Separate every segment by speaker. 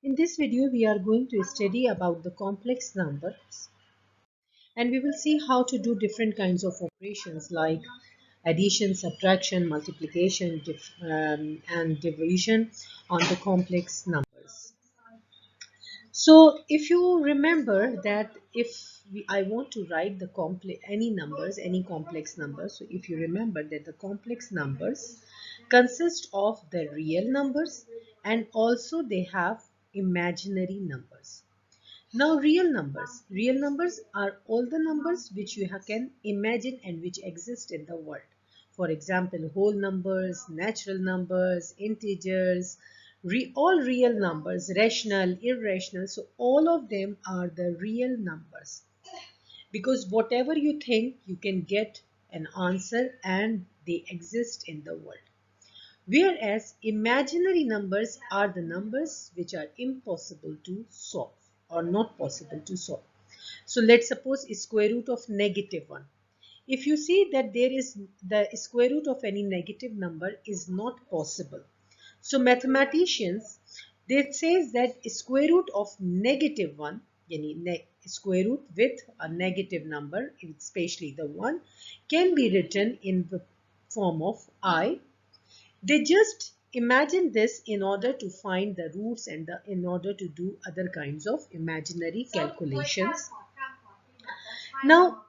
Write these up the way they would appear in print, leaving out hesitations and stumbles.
Speaker 1: In this video, we are going to study about the complex numbers, and we will see how to do different kinds of operations like addition, subtraction, multiplication, and division on the complex numbers. So if you remember that I want to write the any numbers, any complex numbers. So if you remember that the complex numbers consist of the real numbers and also they have imaginary numbers. Now real numbers are all the numbers which you can imagine and which exist in the world. For example, whole numbers, natural numbers, integers, all real numbers, rational, irrational. So all of them are the real numbers. Because whatever you think, you can get an answer and they exist in the world. Whereas imaginary numbers are the numbers which are impossible to solve or not possible to solve. So let's suppose a square root of -1. If you see that there is the square root of any negative number is not possible. So mathematicians, they says that square root of -1, yani square root with a negative number, especially the 1, can be written in the form of I. They just imagine this in order to find the roots and in order to do other kinds of imaginary calculations. Now,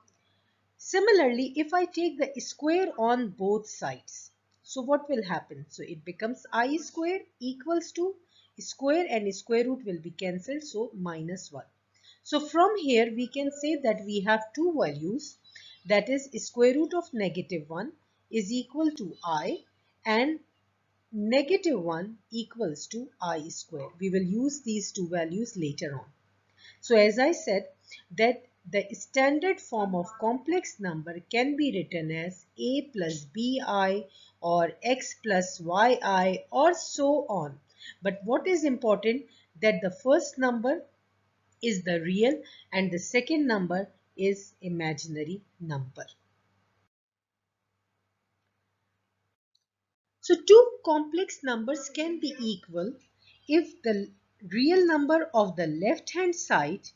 Speaker 1: similarly, if I take the square on both sides, so what will happen? So it becomes I square equals to square and square root will be cancelled, so -1. So from here we can say that we have two values, that is square root of -1 is equal to I and -1 equals to I square. We will use these two values later on. So as I said that the standard form of complex number can be written as a plus bi or x plus yi or so on. But what is important that the first number is the real and the second number is imaginary number. So two complex numbers can be equal if the real number of the left hand side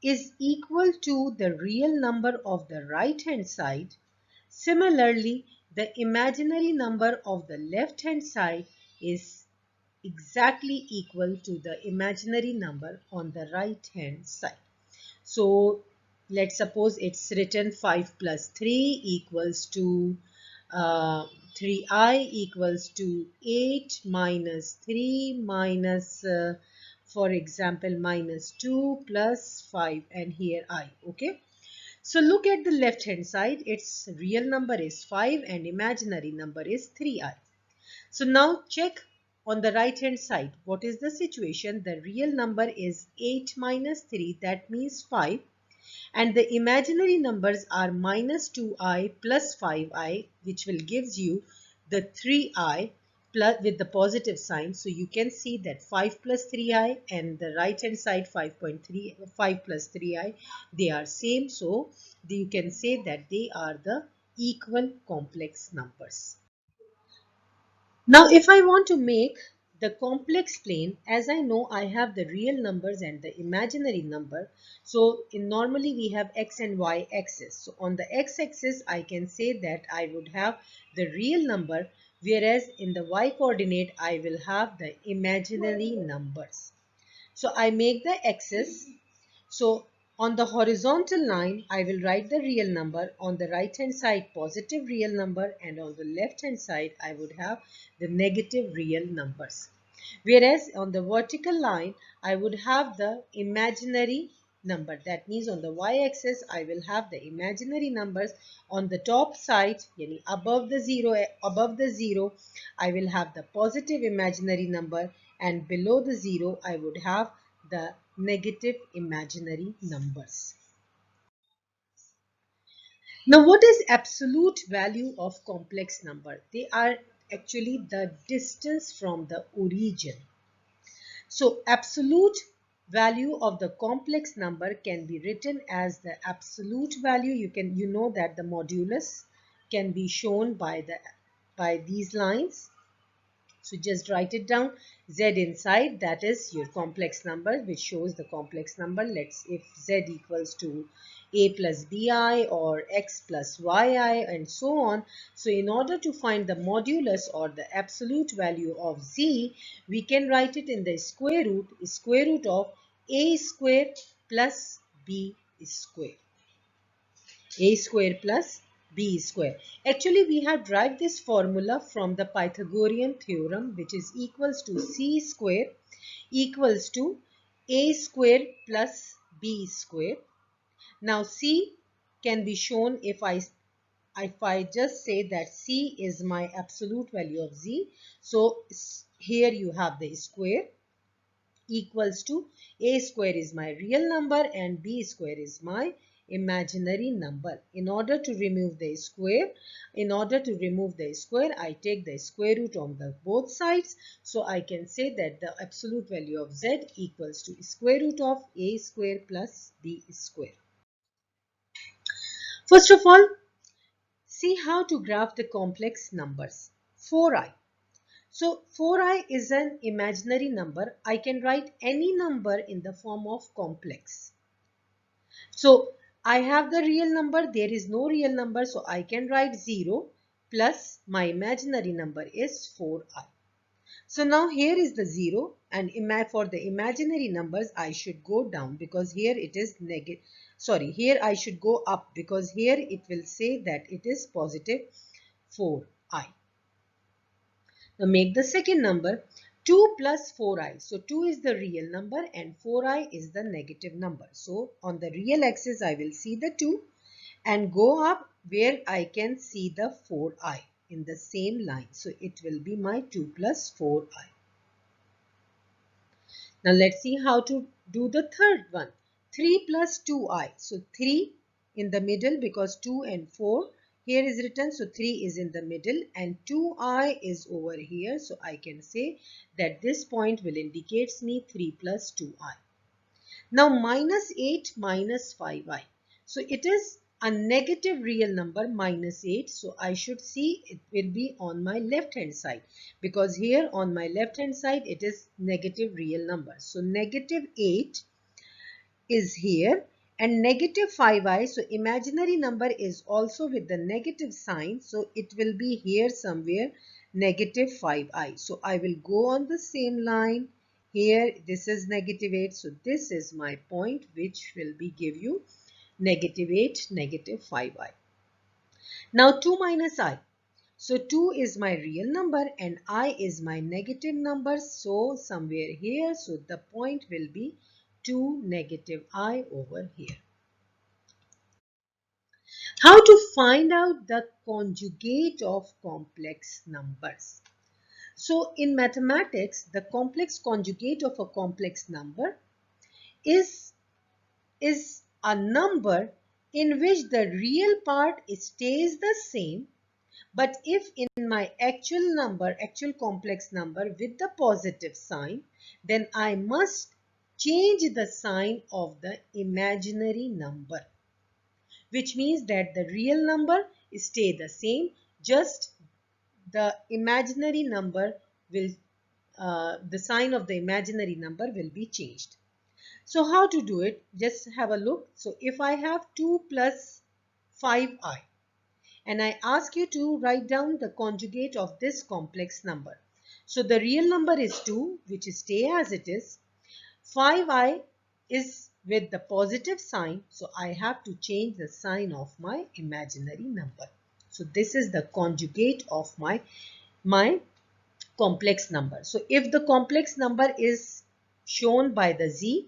Speaker 1: is equal to the real number of the right hand side. Similarly, the imaginary number of the left hand side is exactly equal to the imaginary number on the right hand side. So let's suppose it's written 5 plus 3 equals to 3i equals to 8 minus 3 minus for example minus 2 plus 5 and here I. Okay. So look at the left hand side. Its real number is 5 and imaginary number is 3i. So now check on the right hand side. What is the situation? The real number is 8 minus 3, that means 5, and the imaginary numbers are minus 2i plus 5i, which will gives you the 3i plus with the positive sign. So you can see that 5 plus 3i and the right hand side 5 plus 3i, they are same. So you can say that they are the equal complex numbers. Now, if I want to make the complex plane, as I know I have the real numbers and the imaginary number. So, normally we have x and y axis. So, on the x-axis, I can say that I would have the real number, whereas in the y coordinate, I will have the imaginary numbers. So, I make the axis. So on the horizontal line, I will write the real number. On the right hand side, positive real number, and on the left hand side, I would have the negative real numbers. Whereas on the vertical line, I would have the imaginary number. That means on the y-axis, I will have the imaginary numbers. On the top side, yani above the zero, I will have the positive imaginary number, and below the zero, I would have the negative imaginary numbers. Now, what is absolute value of complex number? They are actually the distance from the origin. So, absolute value of the complex number can be written as the absolute value. You know that the modulus can be shown by these lines. So just write it down. Z inside, that is your complex number, which shows the complex number. Let's, if Z equals to A plus BI or X plus YI and so on. So in order to find the modulus or the absolute value of Z, we can write it in the square root of A square plus B square. A square plus B square. Actually, we have derived this formula from the Pythagorean theorem, which is equals to C square equals to A square plus B square. Now, C can be shown if I just say that C is my absolute value of Z. So, here you have the square equals to A square is my real number and B square is my imaginary number. In order to remove the square, I take the square root on the both sides. So I can say that the absolute value of Z equals to square root of A square plus B square. First of all, see how to graph the complex numbers. 4i. So 4i is an imaginary number. I can write any number in the form of complex. So I have the real number, there is no real number, so I can write 0 plus my imaginary number is 4i. So now here is the 0 and for the imaginary numbers I should go down because here it is negative. Sorry, here I should go up because here it will say that it is positive 4i. Now make the second number 2 plus 4i. So 2 is the real number and 4i is the negative number. So on the real axis I will see the 2 and go up where I can see the 4i in the same line. So it will be my 2 plus 4i. Now let's see how to do the third one. 3 plus 2i. So 3 in the middle because 2 and 4 here is written. So 3 is in the middle and 2i is over here. So I can say that this point will indicate me 3 plus 2i. Now minus 8 minus 5i. So it is a negative real number minus 8. So I should see it will be on my left hand side because here on my left hand side it is negative real number. So negative 8 is here and negative 5i. So imaginary number is also with the negative sign. So it will be here somewhere negative 5i. So I will go on the same line. Here this is negative 8. So this is my point which will be give you negative 8, negative 5i. Now 2 minus I. So 2 is my real number and I is my negative number. So somewhere here, so the point will be 2 negative I over here. How to find out the conjugate of complex numbers? So in mathematics, the complex conjugate of a complex number is a number in which the real part stays the same. But if in my actual complex number with the positive sign, then I must change the sign of the imaginary number, which means that the real number stay the same, just the imaginary number will, the sign of the imaginary number will be changed. So how to do it? Just have a look. So if I have 2 plus 5i, and I ask you to write down the conjugate of this complex number. So the real number is 2, which stay as it is. 5i is with the positive sign, so I have to change the sign of my imaginary number. So this is the conjugate of my complex number. So if the complex number is shown by the z,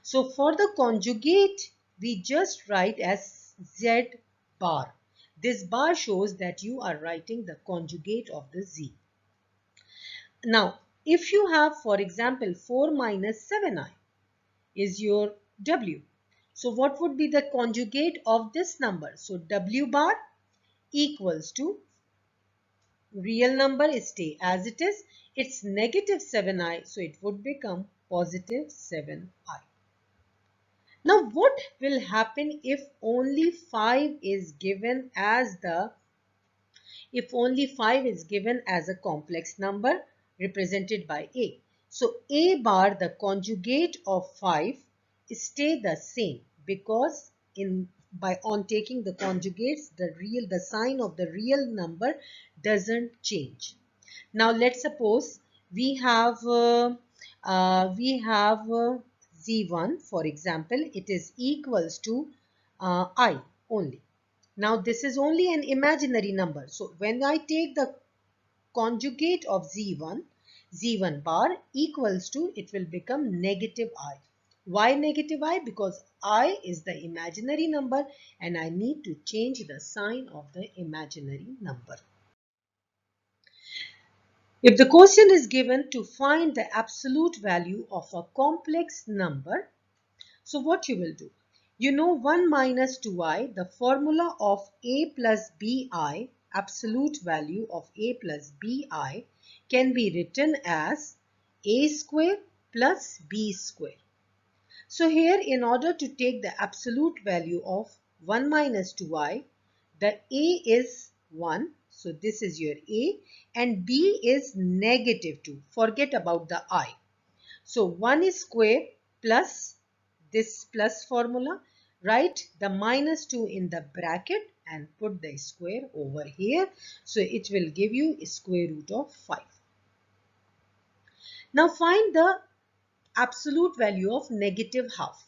Speaker 1: so for the conjugate we just write as z bar. This bar shows that you are writing the conjugate of the z. Now, if you have, for example, 4 minus 7i is your w. So, what would be the conjugate of this number? So, w bar equals to real number stay as it is. It's negative 7i. So, it would become positive 7i. Now, what will happen if only 5 is given as a complex number? represented by A. So A bar, the conjugate of 5, stay the same because on taking the conjugates, the sign of the real number doesn't change. Now let's suppose we have z1, for example. It is equals to I only. Now this is only an imaginary number. So when I take the conjugate of z1 bar equals to, it will become negative I. Why negative I? Because I is the imaginary number and I need to change the sign of the imaginary number. If the question is given to find the absolute value of a complex number, so what you will do? You know 1 minus 2i, the formula of a plus bi, absolute value of a plus bi can be written as a square plus b square. So here, in order to take the absolute value of 1 minus 2i, the a is 1. So this is your a and b is negative 2. Forget about the I. So 1 is square plus this plus formula. Write the minus 2 in the bracket and put the square over here. So it will give you a square root of 5. Now find the absolute value of negative half.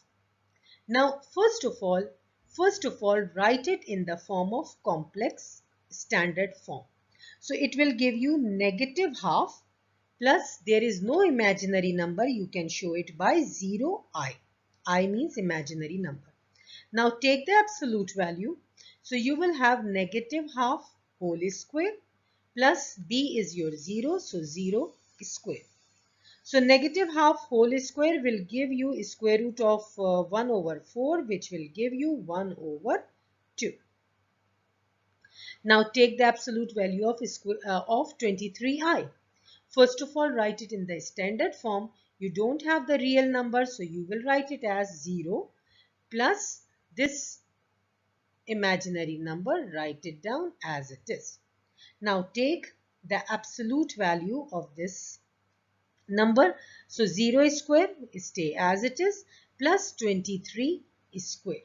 Speaker 1: Now first of all write it in the form of complex standard form. So it will give you negative half plus there is no imaginary number, you can show it by 0i. I means imaginary number. Now take the absolute value. So you will have negative half whole square plus b is your 0, so 0 square. So negative half whole square will give you square root of 1 over 4, which will give you 1 over 2. Now take the absolute value of 23i. First of all, write it in the standard form. You don't have the real number, so you will write it as 0 plus this imaginary number. Write it down as it is. Now take the absolute value of this number. So 0 square stay as it is plus 23 square.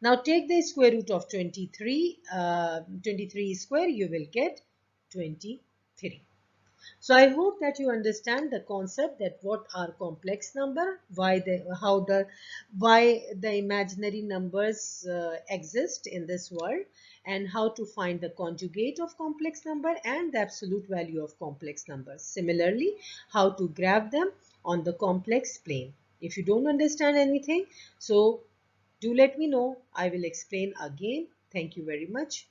Speaker 1: Now take the square root of 23 square, you will get 23. So I hope that you understand the concept that what are complex number, why the imaginary numbers exist in this world, and how to find the conjugate of complex number and the absolute value of complex numbers. Similarly, how to graph them on the complex plane. If you don't understand anything, so do let me know. I will explain again. Thank you very much.